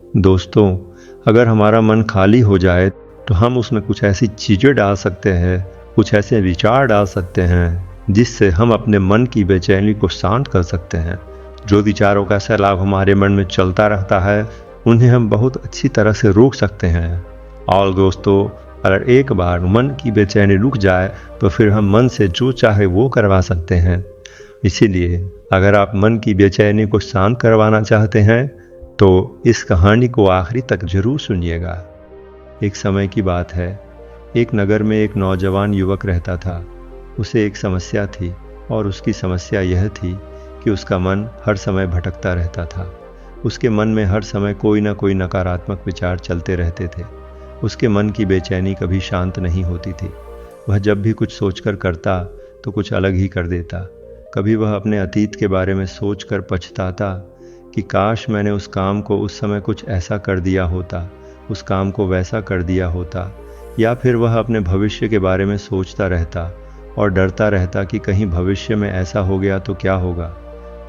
दोस्तों, अगर हमारा मन खाली हो जाए तो हम उसमें कुछ ऐसी चीज़ें डाल सकते हैं, कुछ ऐसे विचार डाल सकते हैं जिससे हम अपने मन की बेचैनी को शांत कर सकते हैं। जो विचारों का सैलाब हमारे मन में चलता रहता है, उन्हें हम बहुत अच्छी तरह से रोक सकते हैं। और दोस्तों, अगर एक बार मन की बेचैनी रुक जाए तो फिर हम मन से जो चाहे वो करवा सकते हैं। इसीलिए अगर आप मन की बेचैनी को शांत करवाना चाहते हैं तो इस कहानी को आखिरी तक जरूर सुनिएगा। एक समय की बात है, एक नगर में एक नौजवान युवक रहता था। उसे एक समस्या थी और उसकी समस्या यह थी कि उसका मन हर समय भटकता रहता था। उसके मन में हर समय कोई ना कोई नकारात्मक विचार चलते रहते थे। उसके मन की बेचैनी कभी शांत नहीं होती थी। वह जब भी कुछ सोचकर करता तो कुछ अलग ही कर देता। कभी वह अपने अतीत के बारे में सोचकर पछताता कि काश मैंने उस काम को उस समय कुछ ऐसा कर दिया होता, उस काम को वैसा कर दिया होता। या फिर वह अपने भविष्य के बारे में सोचता रहता और डरता रहता कि कहीं भविष्य में ऐसा हो गया तो क्या होगा,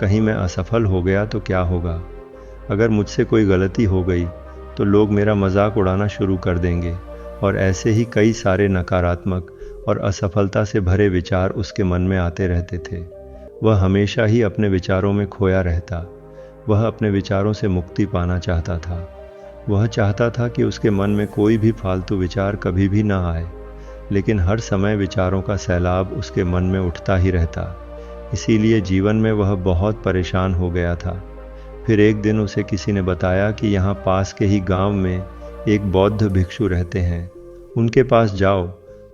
कहीं मैं असफल हो गया तो क्या होगा, अगर मुझसे कोई गलती हो गई तो लोग मेरा मजाक उड़ाना शुरू कर देंगे। और ऐसे ही कई सारे नकारात्मक और असफलता से भरे विचार उसके मन में आते रहते थे। वह हमेशा ही अपने विचारों में खोया रहता। वह अपने विचारों से मुक्ति पाना चाहता था। वह चाहता था कि उसके मन में कोई भी फालतू विचार कभी भी ना आए, लेकिन हर समय विचारों का सैलाब उसके मन में उठता ही रहता। इसीलिए जीवन में वह बहुत परेशान हो गया था। फिर एक दिन उसे किसी ने बताया कि यहाँ पास के ही गांव में एक बौद्ध भिक्षु रहते हैं। उनके पास जाओ,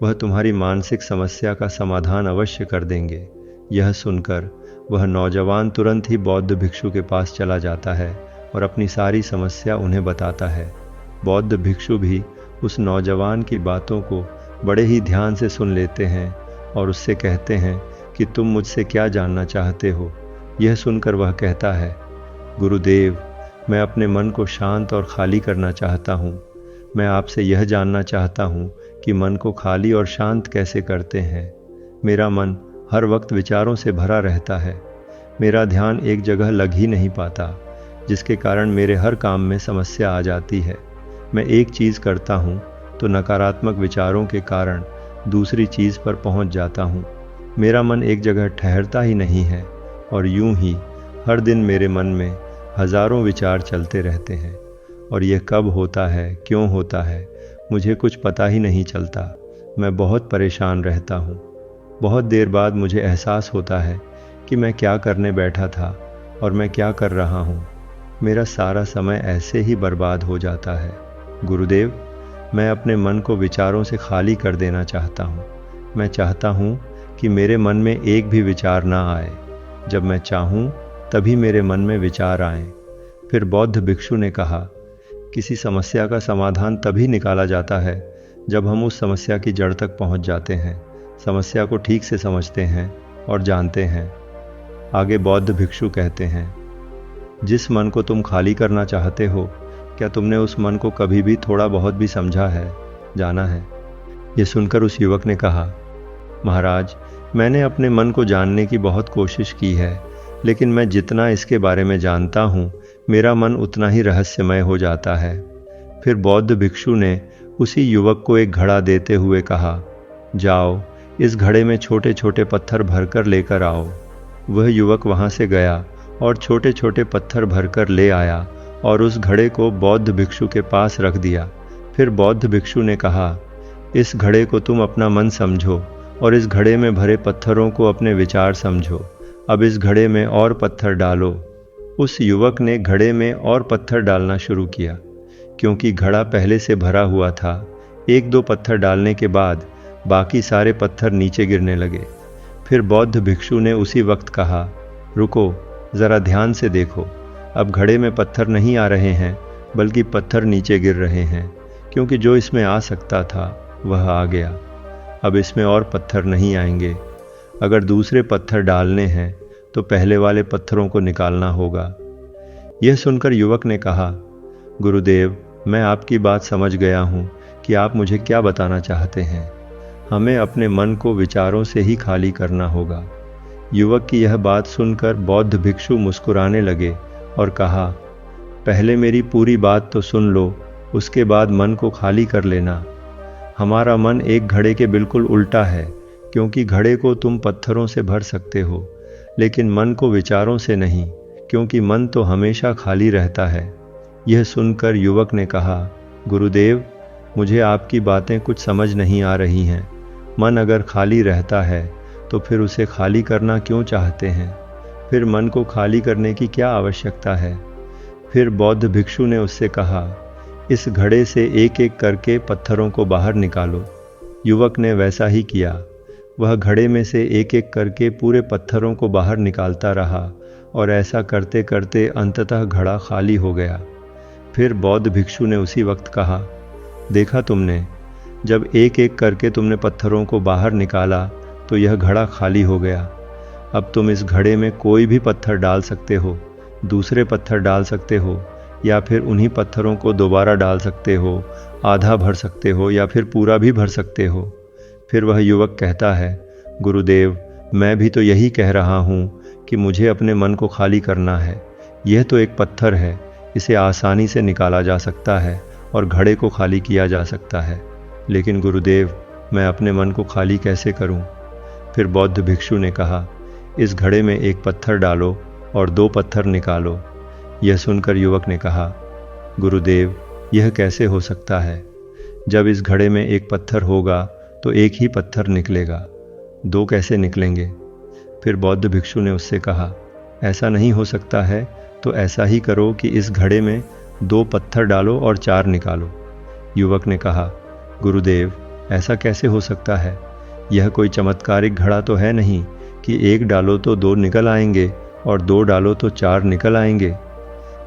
वह तुम्हारी मानसिक समस्या का समाधान अवश्य कर देंगे। यह सुनकर वह नौजवान तुरंत ही बौद्ध भिक्षु के पास चला जाता है और अपनी सारी समस्या उन्हें बताता है। बौद्ध भिक्षु भी उस नौजवान की बातों को बड़े ही ध्यान से सुन लेते हैं और उससे कहते हैं कि तुम मुझसे क्या जानना चाहते हो। यह सुनकर वह कहता है, गुरुदेव, मैं अपने मन को शांत और खाली करना चाहता हूँ। मैं आपसे यह जानना चाहता हूँ कि मन को खाली और शांत कैसे करते हैं। मेरा मन हर वक्त विचारों से भरा रहता है। मेरा ध्यान एक जगह लग ही नहीं पाता, जिसके कारण मेरे हर काम में समस्या आ जाती है। मैं एक चीज़ करता हूँ तो नकारात्मक विचारों के कारण दूसरी चीज़ पर पहुँच जाता हूँ। मेरा मन एक जगह ठहरता ही नहीं है और यूं ही हर दिन मेरे मन में हजारों विचार चलते रहते हैं। और यह कब होता है, क्यों होता है, मुझे कुछ पता ही नहीं चलता। मैं बहुत परेशान रहता हूँ। बहुत देर बाद मुझे एहसास होता है कि मैं क्या करने बैठा था और मैं क्या कर रहा हूँ। मेरा सारा समय ऐसे ही बर्बाद हो जाता है। गुरुदेव, मैं अपने मन को विचारों से खाली कर देना चाहता हूँ। मैं चाहता हूँ कि मेरे मन में एक भी विचार ना आए। जब मैं चाहूँ तभी मेरे मन में विचार आएं। फिर बौद्ध भिक्षु ने कहा, किसी समस्या का समाधान तभी निकाला जाता है जब हम उस समस्या की जड़ तक पहुँच जाते हैं, समस्या को ठीक से समझते हैं और जानते हैं। आगे बौद्ध भिक्षु कहते हैं, जिस मन को तुम खाली करना चाहते हो, क्या तुमने उस मन को कभी भी थोड़ा बहुत भी समझा है, जाना है? ये सुनकर उस युवक ने कहा, महाराज, मैंने अपने मन को जानने की बहुत कोशिश की है, लेकिन मैं जितना इसके बारे में जानता हूँ, मेरा मन उतना ही रहस्यमय हो जाता है। फिर बौद्ध भिक्षु ने उसी युवक को एक घड़ा देते हुए कहा, जाओ, इस घड़े में छोटे छोटे पत्थर भरकर लेकर आओ। वह युवक वहाँ से गया और छोटे छोटे पत्थर भरकर ले आया और उस घड़े को बौद्ध भिक्षु के पास रख दिया। फिर बौद्ध भिक्षु ने कहा, इस घड़े को तुम अपना मन समझो और इस घड़े में भरे पत्थरों को अपने विचार समझो। अब इस घड़े में और पत्थर डालो। उस युवक ने घड़े में और पत्थर डालना शुरू किया। क्योंकि घड़ा पहले से भरा हुआ था, एक दो पत्थर डालने के बाद बाकी सारे पत्थर नीचे गिरने लगे। फिर बौद्ध भिक्षु ने उसी वक्त कहा, रुको, ज़रा ध्यान से देखो। अब घड़े में पत्थर नहीं आ रहे हैं, बल्कि पत्थर नीचे गिर रहे हैं, क्योंकि जो इसमें आ सकता था वह आ गया। अब इसमें और पत्थर नहीं आएंगे। अगर दूसरे पत्थर डालने हैं तो पहले वाले पत्थरों को निकालना होगा। यह सुनकर युवक ने कहा, गुरुदेव, मैं आपकी बात समझ गया हूँ कि आप मुझे क्या बताना चाहते हैं। हमें अपने मन को विचारों से ही खाली करना होगा। युवक की यह बात सुनकर बौद्ध भिक्षु मुस्कुराने लगे और कहा, पहले मेरी पूरी बात तो सुन लो, उसके बाद मन को खाली कर लेना। हमारा मन एक घड़े के बिल्कुल उल्टा है, क्योंकि घड़े को तुम पत्थरों से भर सकते हो, लेकिन मन को विचारों से नहीं, क्योंकि मन तो हमेशा खाली रहता है। यह सुनकर युवक ने कहा, गुरुदेव, मुझे आपकी बातें कुछ समझ नहीं आ रही हैं। मन अगर खाली रहता है तो फिर उसे खाली करना क्यों चाहते हैं? फिर मन को खाली करने की क्या आवश्यकता है? फिर बौद्ध भिक्षु ने उससे कहा, इस घड़े से एक एक करके पत्थरों को बाहर निकालो। युवक ने वैसा ही किया। वह घड़े में से एक एक करके पूरे पत्थरों को बाहर निकालता रहा और ऐसा करते करते अंततः घड़ा खाली हो गया। फिर बौद्ध भिक्षु ने उसी वक्त कहा, देखा तुमने, जब एक एक करके तुमने पत्थरों को बाहर निकाला तो यह घड़ा खाली हो गया। अब तुम इस घड़े में कोई भी पत्थर डाल सकते हो, दूसरे पत्थर डाल सकते हो, या फिर उन्हीं पत्थरों को दोबारा डाल सकते हो, आधा भर सकते हो या फिर पूरा भी भर सकते हो। फिर वह युवक कहता है, गुरुदेव, मैं भी तो यही कह रहा हूँ कि मुझे अपने मन को खाली करना है। यह तो एक पत्थर है, इसे आसानी से निकाला जा सकता है और घड़े को खाली किया जा सकता है, लेकिन गुरुदेव, मैं अपने मन को खाली कैसे करूं? फिर बौद्ध भिक्षु ने कहा, इस घड़े में एक पत्थर डालो और 2 पत्थर निकालो। यह सुनकर युवक ने कहा, गुरुदेव, यह कैसे हो सकता है? जब इस घड़े में एक पत्थर होगा तो एक ही पत्थर निकलेगा, 2 कैसे निकलेंगे? फिर बौद्ध भिक्षु ने उससे कहा, ऐसा नहीं हो सकता है तो ऐसा ही करो कि इस घड़े में 2 पत्थर डालो और 4 निकालो। युवक ने कहा, गुरुदेव, ऐसा कैसे हो सकता है? यह कोई चमत्कारिक घड़ा तो है नहीं कि 1 डालो तो 2 निकल आएंगे और 2 डालो तो 4 निकल आएंगे।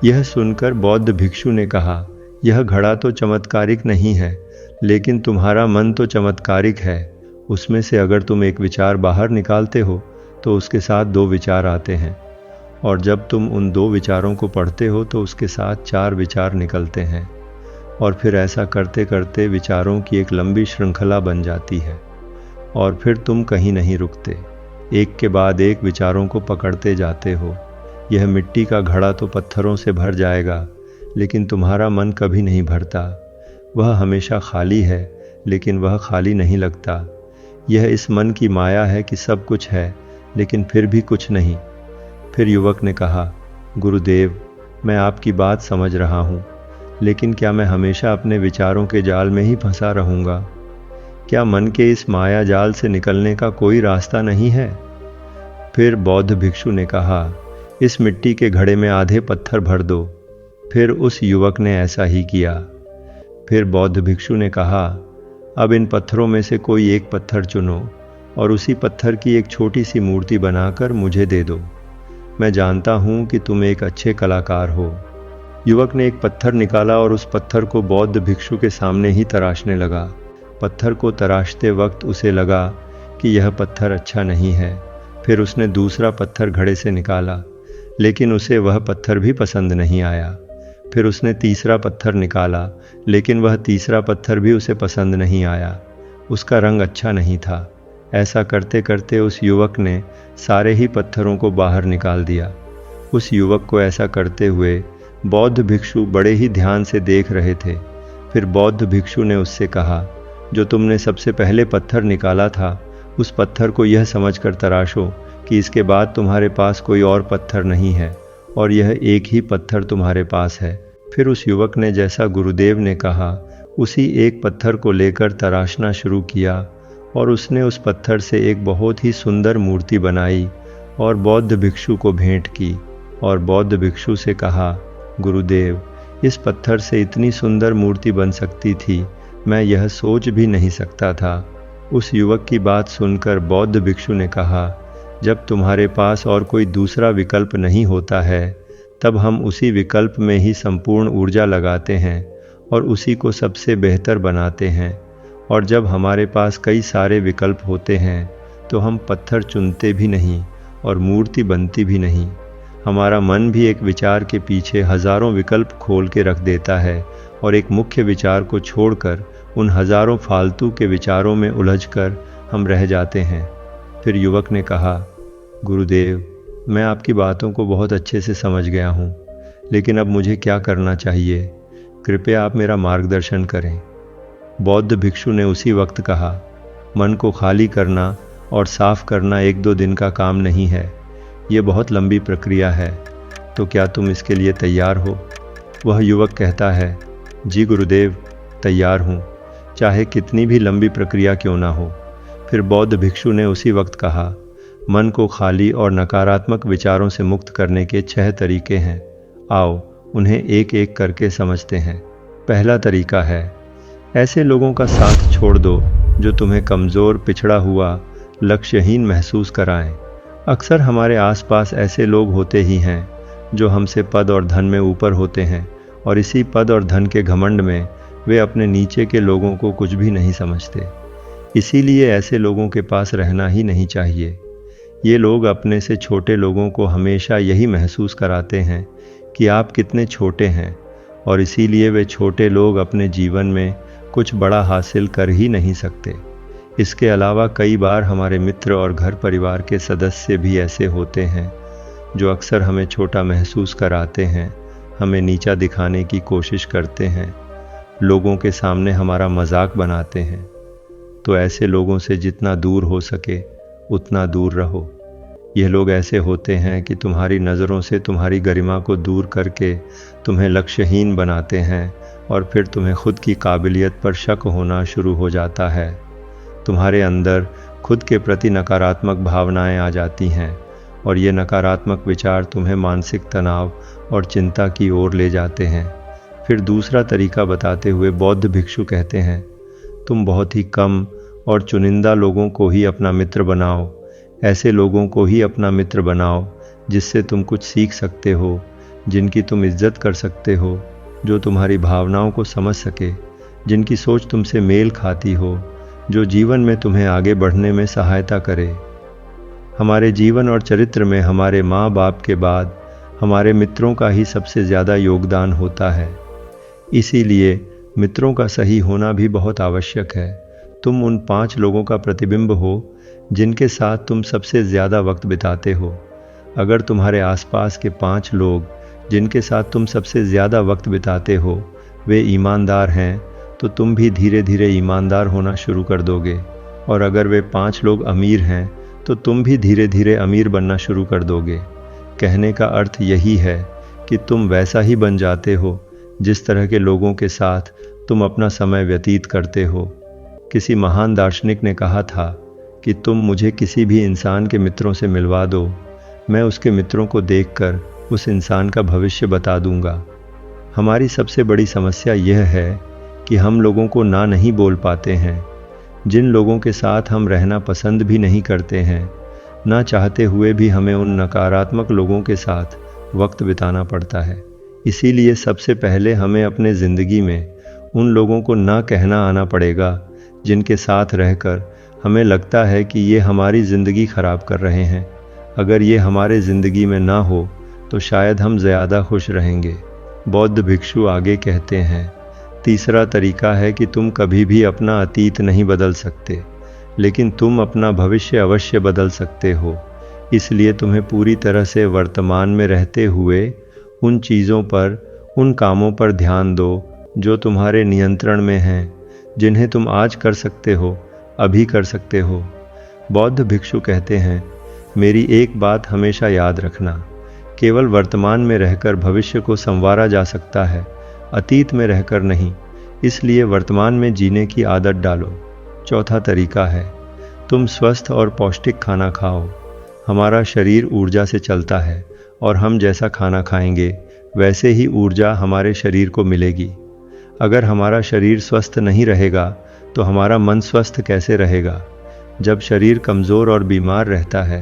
यह सुनकर बौद्ध भिक्षु ने कहा, यह घड़ा तो चमत्कारिक नहीं है, लेकिन तुम्हारा मन तो चमत्कारिक है। उसमें से अगर तुम एक विचार बाहर निकालते हो तो उसके साथ 2 विचार आते हैं, और जब तुम उन 2 विचारों को पढ़ते हो तो उसके साथ 4 विचार निकलते हैं, और फिर ऐसा करते करते विचारों की एक लंबी श्रृंखला बन जाती है, और फिर तुम कहीं नहीं रुकते, एक के बाद एक विचारों को पकड़ते जाते हो। यह मिट्टी का घड़ा तो पत्थरों से भर जाएगा, लेकिन तुम्हारा मन कभी नहीं भरता। वह हमेशा खाली है, लेकिन वह खाली नहीं लगता। यह इस मन की माया है कि सब कुछ है, लेकिन फिर भी कुछ नहीं। फिर युवक ने कहा, गुरुदेव, मैं आपकी बात समझ रहा हूँ, लेकिन क्या मैं हमेशा अपने विचारों के जाल में ही फंसा रहूँगा? क्या मन के इस माया जाल से निकलने का कोई रास्ता नहीं है? फिर बौद्ध भिक्षु ने कहा, इस मिट्टी के घड़े में आधे पत्थर भर दो। फिर उस युवक ने ऐसा ही किया। फिर बौद्ध भिक्षु ने कहा, अब इन पत्थरों में से कोई एक पत्थर चुनो और उसी पत्थर की एक छोटी सी मूर्ति बनाकर मुझे दे दो। मैं जानता हूँ कि तुम एक अच्छे कलाकार हो। युवक ने एक पत्थर निकाला और उस पत्थर को बौद्ध भिक्षु के सामने ही तराशने लगा। पत्थर को तराशते वक्त उसे लगा कि यह पत्थर अच्छा नहीं है। फिर उसने दूसरा पत्थर घड़े से निकाला, लेकिन उसे वह पत्थर भी पसंद नहीं आया। फिर उसने तीसरा पत्थर निकाला, लेकिन वह तीसरा पत्थर भी उसे पसंद नहीं आया। उसका रंग अच्छा नहीं था। ऐसा करते करते उस युवक ने सारे ही पत्थरों को बाहर निकाल दिया। उस युवक को ऐसा करते हुए बौद्ध भिक्षु बड़े ही ध्यान से देख रहे थे। फिर बौद्ध भिक्षु ने उससे कहा, जो तुमने सबसे पहले पत्थर निकाला था, उस पत्थर को यह समझकर तराशो कि इसके बाद तुम्हारे पास कोई और पत्थर नहीं है और यह एक ही पत्थर तुम्हारे पास है। फिर उस युवक ने जैसा गुरुदेव ने कहा, उसी एक पत्थर को लेकर तराशना शुरू किया और उसने उस पत्थर से एक बहुत ही सुंदर मूर्ति बनाई और बौद्ध भिक्षु को भेंट की। और बौद्ध भिक्षु से कहा, गुरुदेव, इस पत्थर से इतनी सुंदर मूर्ति बन सकती थी, मैं यह सोच भी नहीं सकता था। उस युवक की बात सुनकर बौद्ध भिक्षु ने कहा, जब तुम्हारे पास और कोई दूसरा विकल्प नहीं होता है, तब हम उसी विकल्प में ही संपूर्ण ऊर्जा लगाते हैं और उसी को सबसे बेहतर बनाते हैं। और जब हमारे पास कई सारे विकल्प होते हैं तो हम पत्थर चुनते भी नहीं और मूर्ति बनती भी नहीं। हमारा मन भी एक विचार के पीछे हजारों विकल्प खोल के रख देता है और एक मुख्य विचार को छोड़कर उन हजारों फालतू के विचारों में उलझकर हम रह जाते हैं। फिर युवक ने कहा, गुरुदेव, मैं आपकी बातों को बहुत अच्छे से समझ गया हूँ, लेकिन अब मुझे क्या करना चाहिए? कृपया आप मेरा मार्गदर्शन करें। बौद्ध भिक्षु ने उसी वक्त कहा, मन को खाली करना और साफ करना 1-2 दिन का काम नहीं है, ये बहुत लंबी प्रक्रिया है। तो क्या तुम इसके लिए तैयार हो? वह युवक कहता है, जी गुरुदेव, तैयार हूँ, चाहे कितनी भी लंबी प्रक्रिया क्यों ना हो। फिर बौद्ध भिक्षु ने उसी वक्त कहा, मन को खाली और नकारात्मक विचारों से मुक्त करने के 6 तरीके हैं। आओ उन्हें एक एक करके समझते हैं। पहला तरीका है, ऐसे लोगों का साथ छोड़ दो जो तुम्हें कमज़ोर, पिछड़ा हुआ, लक्ष्यहीन महसूस कराएं। अक्सर हमारे आसपास ऐसे लोग होते ही हैं जो हमसे पद और धन में ऊपर होते हैं, और इसी पद और धन के घमंड में वे अपने नीचे के लोगों को कुछ भी नहीं समझते। इसीलिए ऐसे लोगों के पास रहना ही नहीं चाहिए। ये लोग अपने से छोटे लोगों को हमेशा यही महसूस कराते हैं कि आप कितने छोटे हैं, और इसीलिए वे छोटे लोग अपने जीवन में कुछ बड़ा हासिल कर ही नहीं सकते। इसके अलावा कई बार हमारे मित्र और घर परिवार के सदस्य भी ऐसे होते हैं जो अक्सर हमें छोटा महसूस कराते हैं, हमें नीचा दिखाने की कोशिश करते हैं, लोगों के सामने हमारा मजाक बनाते हैं। तो ऐसे लोगों से जितना दूर हो सके उतना दूर रहो। यह लोग ऐसे होते हैं कि तुम्हारी नज़रों से तुम्हारी गरिमा को दूर करके तुम्हें लक्ष्यहीन बनाते हैं, और फिर तुम्हें खुद की काबिलियत पर शक होना शुरू हो जाता है। तुम्हारे अंदर खुद के प्रति नकारात्मक भावनाएं आ जाती हैं, और ये नकारात्मक विचार तुम्हें मानसिक तनाव और चिंता की ओर ले जाते हैं। फिर दूसरा तरीका बताते हुए बौद्ध भिक्षु कहते हैं, तुम बहुत ही कम और चुनिंदा लोगों को ही अपना मित्र बनाओ। ऐसे लोगों को ही अपना मित्र बनाओ जिससे तुम कुछ सीख सकते हो, जिनकी तुम इज्जत कर सकते हो, जो तुम्हारी भावनाओं को समझ सके, जिनकी सोच तुमसे मेल खाती हो, जो जीवन में तुम्हें आगे बढ़ने में सहायता करे। हमारे जीवन और चरित्र में हमारे माँ बाप के बाद हमारे मित्रों का ही सबसे ज़्यादा योगदान होता है। इसीलिए मित्रों का सही होना भी बहुत आवश्यक है। तुम उन 5 लोगों का प्रतिबिंब हो जिनके साथ तुम सबसे ज़्यादा वक्त बिताते हो। अगर तुम्हारे आसपास के 5 लोग जिनके साथ तुम सबसे ज़्यादा वक्त बिताते हो वे ईमानदार हैं, तो तुम भी धीरे धीरे ईमानदार होना शुरू कर दोगे। और अगर वे 5 लोग अमीर हैं तो तुम भी धीरे धीरे अमीर बनना शुरू कर दोगे। कहने का अर्थ यही है कि तुम वैसा ही बन जाते हो जिस तरह के लोगों के साथ तुम अपना समय व्यतीत करते हो। किसी महान दार्शनिक ने कहा था कि तुम मुझे किसी भी इंसान के मित्रों से मिलवा दो, मैं उसके मित्रों को देखकर उस इंसान का भविष्य बता दूंगा। हमारी सबसे बड़ी समस्या यह है कि हम लोगों को ना नहीं बोल पाते हैं। जिन लोगों के साथ हम रहना पसंद भी नहीं करते हैं, ना चाहते हुए भी हमें उन नकारात्मक लोगों के साथ वक्त बिताना पड़ता है। इसीलिए सबसे पहले हमें अपने ज़िंदगी में उन लोगों को ना कहना आना पड़ेगा जिनके साथ रहकर हमें लगता है कि ये हमारी ज़िंदगी ख़राब कर रहे हैं। अगर ये हमारे ज़िंदगी में ना हो तो शायद हम ज़्यादा खुश रहेंगे। बौद्ध भिक्षु आगे कहते हैं, तीसरा तरीका है कि तुम कभी भी अपना अतीत नहीं बदल सकते, लेकिन तुम अपना भविष्य अवश्य बदल सकते हो। इसलिए तुम्हें पूरी तरह से वर्तमान में रहते हुए उन चीज़ों पर, उन कामों पर ध्यान दो जो तुम्हारे नियंत्रण में हैं, जिन्हें तुम आज कर सकते हो, अभी कर सकते हो। बौद्ध भिक्षु कहते हैं, मेरी एक बात हमेशा याद रखना, केवल वर्तमान में रहकर भविष्य को संवारा जा सकता है, अतीत में रहकर नहीं। इसलिए वर्तमान में जीने की आदत डालो। चौथा तरीका है, तुम स्वस्थ और पौष्टिक खाना खाओ। हमारा शरीर ऊर्जा से चलता है, और हम जैसा खाना खाएंगे वैसे ही ऊर्जा हमारे शरीर को मिलेगी। अगर हमारा शरीर स्वस्थ नहीं रहेगा तो हमारा मन स्वस्थ कैसे रहेगा? जब शरीर कमज़ोर और बीमार रहता है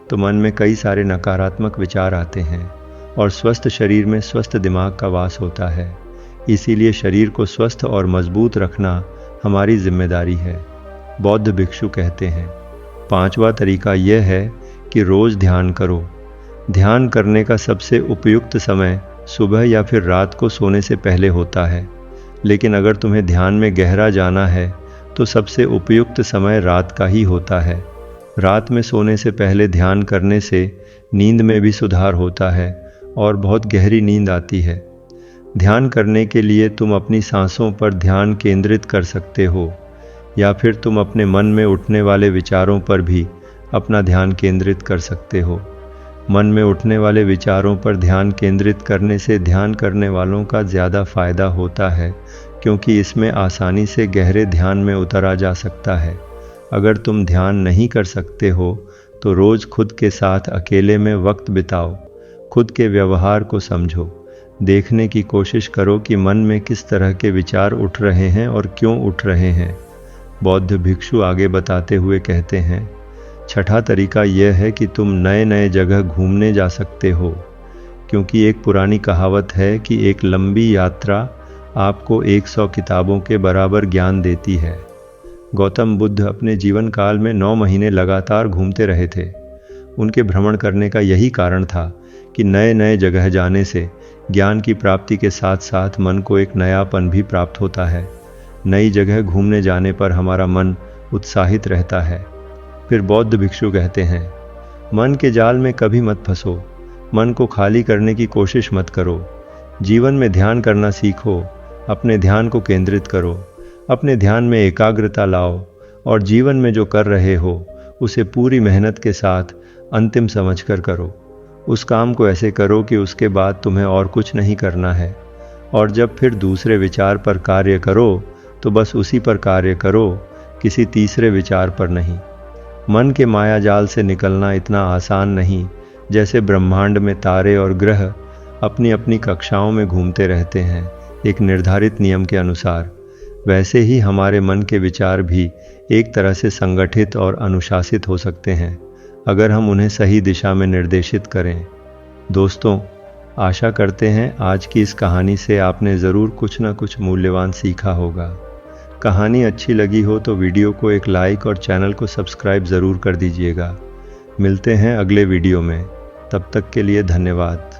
तो मन में कई सारे नकारात्मक विचार आते हैं, और स्वस्थ शरीर में स्वस्थ दिमाग का वास होता है। इसीलिए शरीर को स्वस्थ और मजबूत रखना हमारी जिम्मेदारी है। बौद्ध भिक्षु कहते हैं, 5वां तरीका यह है कि रोज़ ध्यान करो। ध्यान करने का सबसे उपयुक्त समय सुबह या फिर रात को सोने से पहले होता है, लेकिन अगर तुम्हें ध्यान में गहरा जाना है तो सबसे उपयुक्त समय रात का ही होता है। रात में सोने से पहले ध्यान करने से नींद में भी सुधार होता है, और बहुत गहरी नींद आती है। ध्यान करने के लिए तुम अपनी सांसों पर ध्यान केंद्रित कर सकते हो, या फिर तुम अपने मन में उठने वाले विचारों पर भी अपना ध्यान केंद्रित कर सकते हो। मन में उठने वाले विचारों पर ध्यान केंद्रित करने से ध्यान करने वालों का ज़्यादा फायदा होता है, क्योंकि इसमें आसानी से गहरे ध्यान में उतरा जा सकता है। अगर तुम ध्यान नहीं कर सकते हो तो रोज़ खुद के साथ अकेले में वक्त बिताओ, खुद के व्यवहार को समझो, देखने की कोशिश करो कि मन में किस तरह के विचार उठ रहे हैं और क्यों उठ रहे हैं। बौद्ध भिक्षु आगे बताते हुए कहते हैं, छठा तरीका यह है कि तुम नए नए जगह घूमने जा सकते हो, क्योंकि एक पुरानी कहावत है कि एक लंबी यात्रा आपको 100 किताबों के बराबर ज्ञान देती है। गौतम बुद्ध अपने जीवन काल में 9 महीने लगातार घूमते रहे थे। उनके भ्रमण करने का यही कारण था कि नए नए जगह जाने से ज्ञान की प्राप्ति के साथ साथ मन को एक नयापन भी प्राप्त होता है। नई जगह घूमने जाने पर हमारा मन उत्साहित रहता है। फिर बौद्ध भिक्षु कहते हैं, मन के जाल में कभी मत फंसो, मन को खाली करने की कोशिश मत करो। जीवन में ध्यान करना सीखो, अपने ध्यान को केंद्रित करो, अपने ध्यान में एकाग्रता लाओ और जीवन में जो कर रहे हो उसे पूरी मेहनत के साथ अंतिम समझकर करो। उस काम को ऐसे करो कि उसके बाद तुम्हें और कुछ नहीं करना है, और जब फिर दूसरे विचार पर कार्य करो तो बस उसी पर कार्य करो, किसी तीसरे विचार पर नहीं। मन के माया जाल से निकलना इतना आसान नहीं जैसे ब्रह्मांड में तारे और ग्रह अपनी अपनी कक्षाओं में घूमते रहते हैं एक निर्धारित नियम के अनुसार, वैसे ही हमारे मन के विचार भी एक तरह से संगठित और अनुशासित हो सकते हैं अगर हम उन्हें सही दिशा में निर्देशित करें। दोस्तों, आशा करते हैं आज की इस कहानी से आपने ज़रूर कुछ न कुछ मूल्यवान सीखा होगा। कहानी अच्छी लगी हो तो वीडियो को एक लाइक और चैनल को सब्सक्राइब ज़रूर कर दीजिएगा। मिलते हैं अगले वीडियो में, तब तक के लिए धन्यवाद।